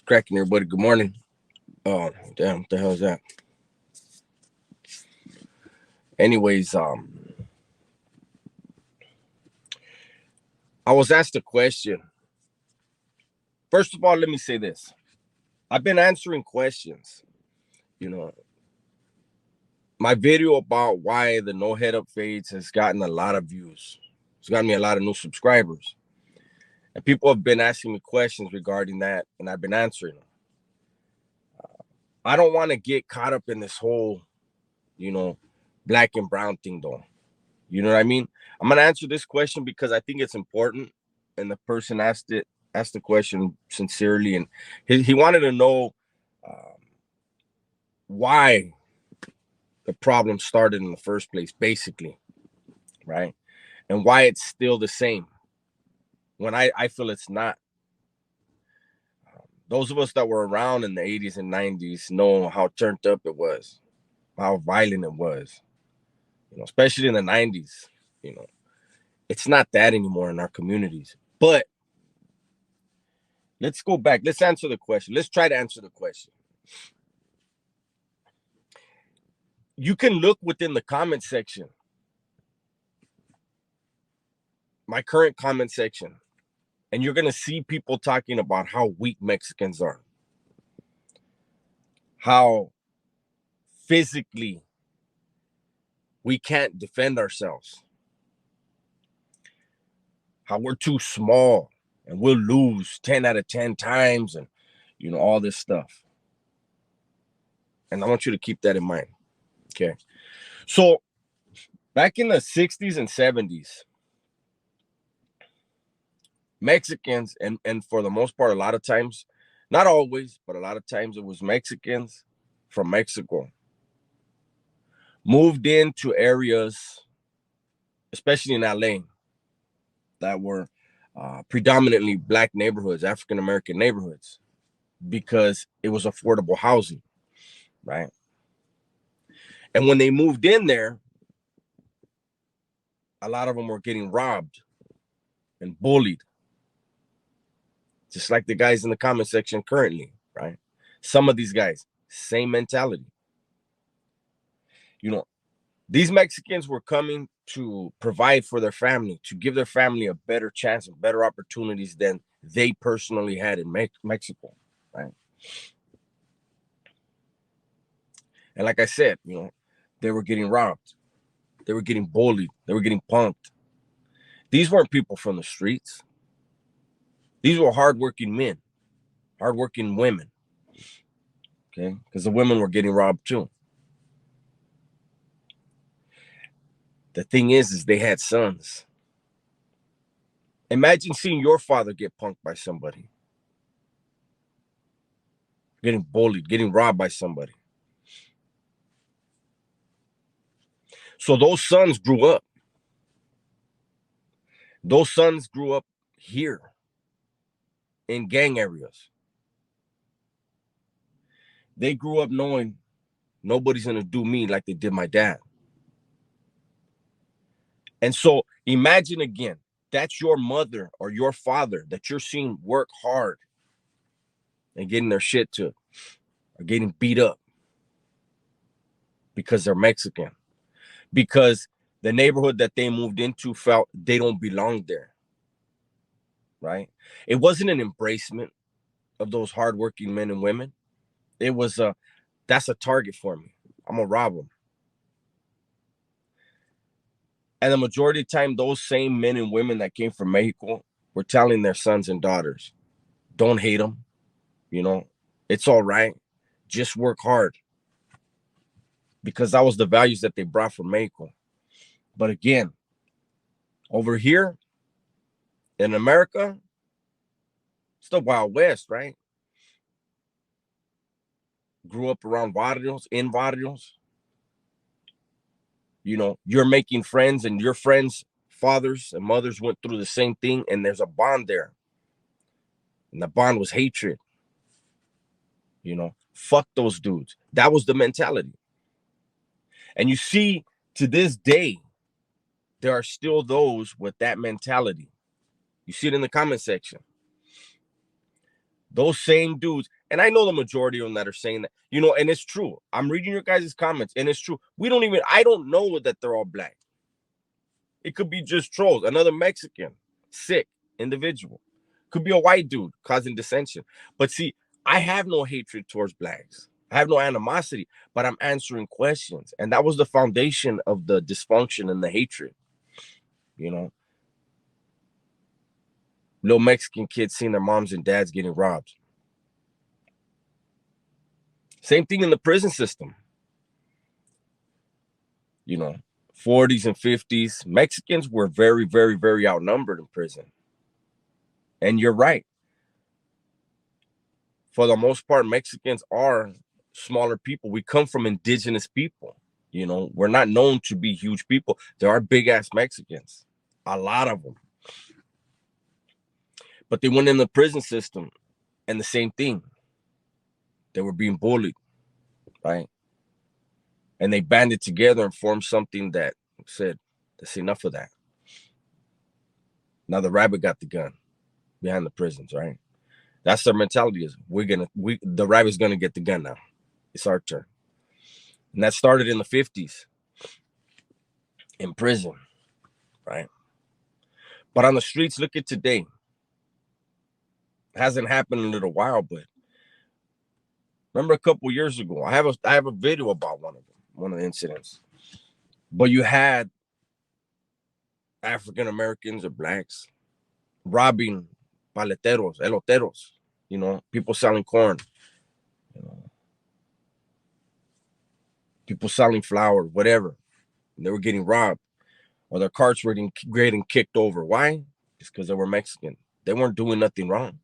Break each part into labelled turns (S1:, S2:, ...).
S1: Cracking everybody. Good morning. Oh, damn, what the hell is that? Anyways, I was asked a question. First of all, let me say this. I've been answering questions. You know, my video about why the no head up fades has gotten a lot of views. It's gotten me a lot of new subscribers. And people have been asking me questions regarding that, and I've been answering them. I don't want to get caught up in this whole, you know, black and brown thing, though. You know what I mean? I'm gonna answer this question because I think it's important, and the person asked the question sincerely, and he wanted to know um, why the problem started in the first place, basically, right? And why it's still the same when I feel it's not. Those of us that were around in the 80s and 90s know how turned up it was, how violent it was, especially in the 90s. You know, it's not that anymore in our communities. But let's go back. Let's answer the question. Let's try to answer the question. You can look within the comment section, my current comment section, and you're going to see people talking about how weak Mexicans are, how physically we can't defend ourselves, how we're too small and we'll lose 10 out of 10 times, and all this stuff. And I want you to keep that in mind. Okay. So back in the 60s and 70s, Mexicans, and for the most part, a lot of times, not always, but a lot of times it was Mexicans from Mexico, moved into areas, especially in LA, that were predominantly black neighborhoods, African American neighborhoods, because it was affordable housing, right? And when they moved in there, a lot of them were getting robbed and bullied, just like the guys in the comment section currently, right? Some of these guys, same mentality. These Mexicans were coming to provide for their family, to give their family a better chance and better opportunities than they personally had in Mexico, right? And like I said, they were getting robbed, they were getting bullied, they were getting punked. These weren't people from the streets. These were hardworking men, hardworking women, okay? Because the women were getting robbed too. The thing is they had sons. Imagine seeing your father get punked by somebody, getting bullied, getting robbed by somebody. So those sons grew up. Those sons grew up here in gang areas. They grew up knowing nobody's going to do me like they did my dad. And so imagine again, that's your mother or your father that you're seeing work hard and getting their shit to, or getting beat up because they're Mexican, because the neighborhood that they moved into felt they don't belong there, right? It wasn't an embracement of those hardworking men and women. It was that's a target for me. I'm gonna rob them. And the majority of the time, those same men and women that came from Mexico were telling their sons and daughters, don't hate them. It's all right. Just work hard. Because that was the values that they brought from Mexico. But again, over here in America, it's the Wild West, right? Grew up around barrios, in barrios. You're making friends, and your friends' fathers and mothers went through the same thing, and there's a bond there. And the bond was hatred. Fuck those dudes. That was the mentality. And you see, to this day, there are still those with that mentality. You see it in the comment section. Those same dudes, and I know the majority of them that are saying that, and it's true. I'm reading your guys' comments, and it's true. I don't know that they're all black. It could be just trolls, another Mexican, sick individual. Could be a white dude causing dissension. But see, I have no hatred towards blacks. I have no animosity, but I'm answering questions. And that was the foundation of the dysfunction and the hatred. Little Mexican kids seeing their moms and dads getting robbed. Same thing in the prison system. 40s and 50s, Mexicans were very, very, very outnumbered in prison. And you're right. For the most part, Mexicans are smaller people. We come from indigenous people. We're not known to be huge people. There are big ass Mexicans, a lot of them. But they went in the prison system, and the same thing. They were being bullied, right? And they banded together and formed something that said, "That's enough of that." Now the rabbit got the gun behind the prisons, right? That's their mentality. Is the rabbit's gonna get the gun now. It's our turn. And that started in the 50s in prison, right? But on the streets, look at today. It hasn't happened in a little while, but remember a couple years ago, I have a video about one of the incidents. But you had African Americans or blacks robbing paleteros, eloteros, people selling corn, people selling flour, whatever. And they were getting robbed, or their carts were getting kicked over. Why? Just because they were Mexican. They weren't doing nothing wrong.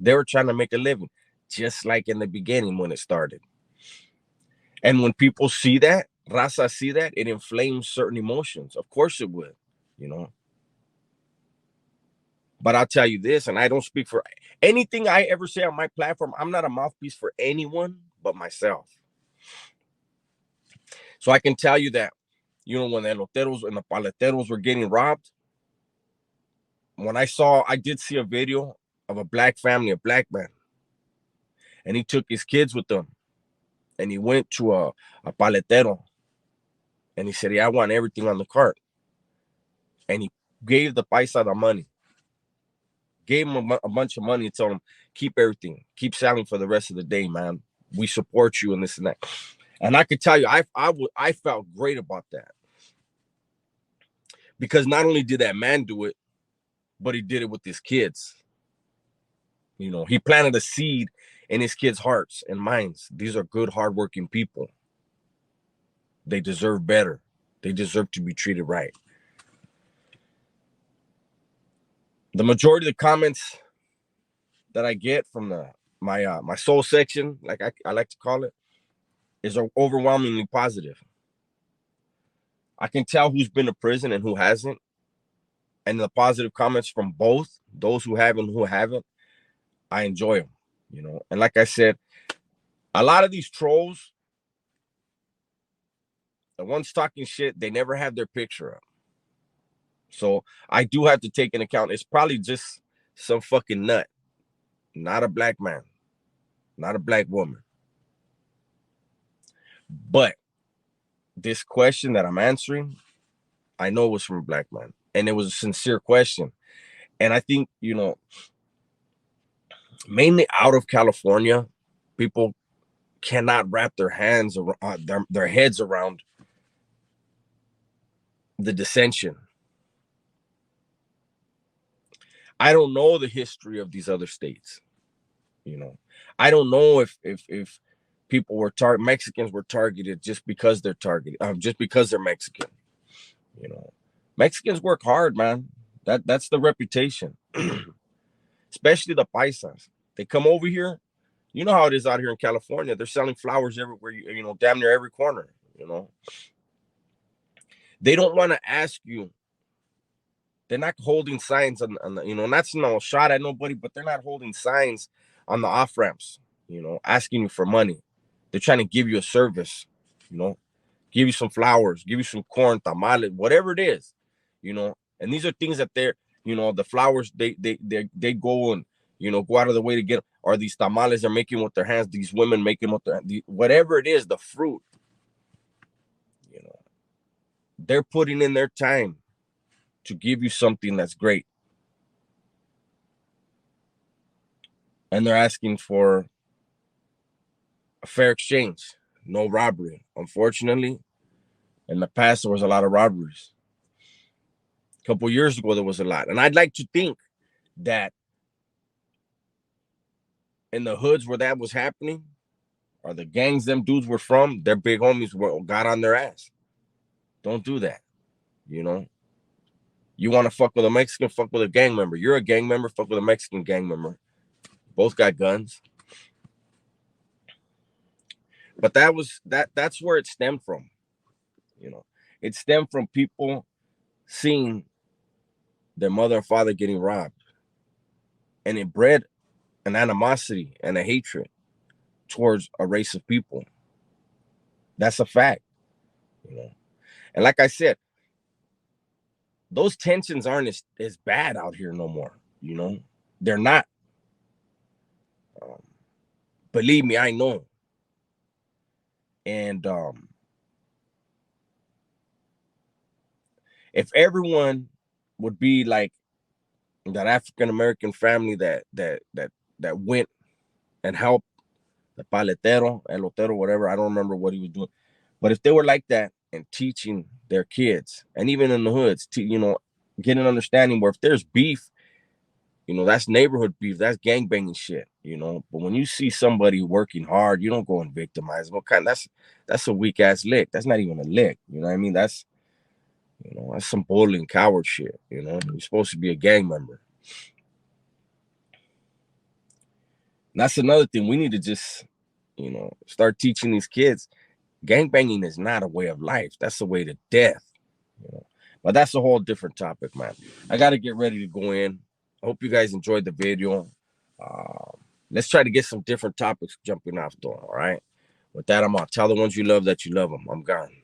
S1: They were trying to make a living, just like in the beginning when it started. And when people see that, raza see that, it inflames certain emotions. Of course it would, But I'll tell you this, and I don't speak for anything I ever say on my platform. I'm not a mouthpiece for anyone but myself. So I can tell you that, when the eloteros and the paleteros were getting robbed, I did see a video of a black family, a black man, and he took his kids with him, and he went to a paletero, and he said, "Yeah, I want everything on the cart," and he gave the paisa the money, gave him a bunch of money, and told him, "Keep everything, keep selling for the rest of the day, man. We support you and this and that." And I could tell you, I felt great about that, because not only did that man do it, but he did it with his kids. He planted a seed in his kids' hearts and minds. These are good, hardworking people. They deserve better. They deserve to be treated right. The majority of the comments that I get from my soul section, like I like to call it, is overwhelmingly positive. I can tell who's been to prison and who hasn't. And the positive comments from both, those who have and who haven't, I enjoy them, And like I said, a lot of these trolls, the ones talking shit, they never have their picture up. So I do have to take into account, it's probably just some fucking nut, not a black man, not a black woman. But this question that I'm answering, I know it was from a black man, and it was a sincere question. And I think, mainly out of California, people cannot wrap their hands around their heads around the dissension. I don't know the history of these other states. I don't know if people were Mexicans were targeted just because they're targeted, just because they're Mexican. Mexicans work hard, man. That's the reputation. Especially the paisas. They come over here. You know how it is out here in California. They're selling flowers everywhere, damn near every corner, They don't want to ask you. They're not holding signs on the, that's no shot at nobody, but they're not holding signs on the off ramps, asking you for money. They're trying to give you a service, give you some flowers, give you some corn, tamales, whatever it is, And these are things that they're, the flowers, they go and, go out of the way to get them. Or these tamales they're making with their hands, these women making with their whatever it is, the fruit, they're putting in their time to give you something that's great. And they're asking for a fair exchange, no robbery. Unfortunately, in the past, there was a lot of robberies. A couple years ago, there was a lot. And I'd like to think that in the hoods where that was happening, or the gangs them dudes were from, their big homies got on their ass. Don't do that. You want to fuck with a Mexican, fuck with a gang member. You're a gang member, fuck with a Mexican gang member. Both got guns. But that's where it stemmed from. It stemmed from people seeing their mother and father getting robbed. And it bred an animosity and a hatred towards a race of people. That's a fact. And like I said, those tensions aren't as bad out here no more. They're not. Believe me, I know. And if everyone would be like that African American family that went and helped the paletero, elotero, whatever, I don't remember what he was doing, but if they were like that and teaching their kids, and even in the hoods, to get an understanding where if there's beef, that's neighborhood beef, that's gangbanging shit, but when you see somebody working hard, you don't go and victimize them. That's a weak ass lick. That's not even a lick. You know what I mean? That's some bullying coward shit. You're supposed to be a gang member. And that's another thing we need to just start teaching these kids. Gangbanging is not a way of life. That's a way to death. But that's a whole different topic, man. I got to get ready to go in. I hope you guys enjoyed the video. Let's try to get some different topics jumping off though. All right. With that, I'm out. Tell the ones you love that you love them. I'm gone.